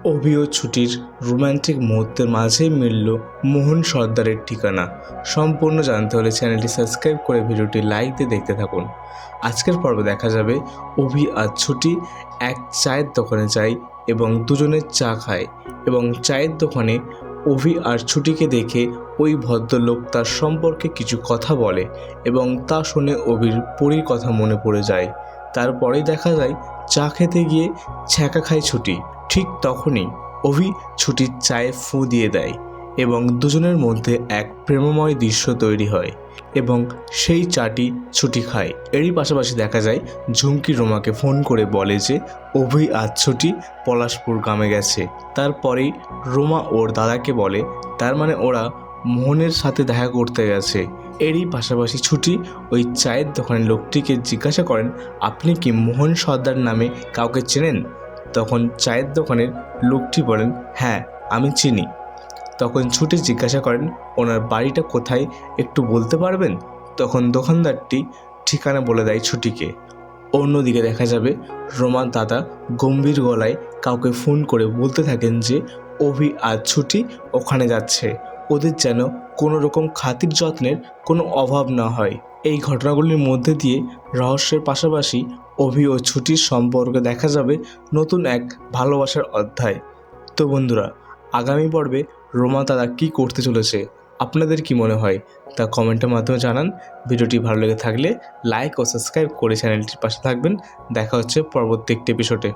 অভি ও ছুটির রোম্যান্টিক মুহূর্তের মাঝেই মিলল মোহন সর্দারের ঠিকানা। সম্পূর্ণ জানতে হলে চ্যানেলটি সাবস্ক্রাইব করে ভিডিওটি লাইক দিয়ে দেখতে থাকুন। আজকের পর্বে দেখা যাবে অভি আর ছুটি এক চায়ের দোকানে যায় এবং দুজনে চা খায় এবং চায়ের দোকানে অভি আর ছুটিকে দেখে ওই ভদ্রলোক তার সম্পর্কে কিছু কথা বলে এবং তা শুনে অভির পরীর কথা মনে পড়ে যায়। তারপরেই দেখা যায় চা খেতে গিয়ে ছ্যাঁকা খায় ছুটি। ঠিক তখনই অভি ছুটির চায়ে ফু দিয়ে দেয় এবং দুজনের মধ্যে এক প্রেমময় দৃশ্য তৈরি হয় এবং সেই চাটি ছুটি খায়। এরই পাশাপাশি দেখা যায় ঝুমকি রোমাকে ফোন করে বলে যে অভি আর ছুটি পলাশপুর গ্রামে গেছে। তারপরেই রোমা ওর দাদাকে বলে তার মানে ওরা মোহনের সাথে দেখা করতে গেছে। এরই পাশাপাশি ছুটি ওই চায়ের দোকানের লোকটিকে জিজ্ঞাসা করেন, আপনি কি মোহন সর্দার নামে কাউকে চেনেন? তখন চায়ের দোকানের লোকটি বলেন, হ্যাঁ আমি চিনি। তখন ছুটি জিজ্ঞাসা করেন ওনার বাড়িটা কোথায়, একটু বলতে পারবেন? তখন দোকানদারটি ঠিকানা বলে দেয় ছুটিকে। অন্যদিকে দেখা যাবে রোমার দাদা গম্ভীর গলায় কাউকে ফোন করে বলতে থাকেন যে অভি আর ছুটি ওখানে যাচ্ছে, ওদের যেন কোনো রকম খাতির যত্নের কোনো অভাব না হয়। এই ঘটনাগুলির মধ্যে দিয়ে রহস্যের পাশাপাশি অভি ও ছুটির সম্পর্কে দেখা যাবে নতুন এক ভালোবাসার অধ্যায়। তো বন্ধুরা, আগামী পর্বে রোমা দাদা কী করতে চলেছে আপনাদের কি মনে হয় তা কমেন্টের মাধ্যমে জানান। ভিডিওটি ভালো লেগে থাকলে লাইক ও সাবস্ক্রাইব করে চ্যানেলটির পাশে থাকবেন। দেখা হচ্ছে পরবর্তী একটি এপিসোডে।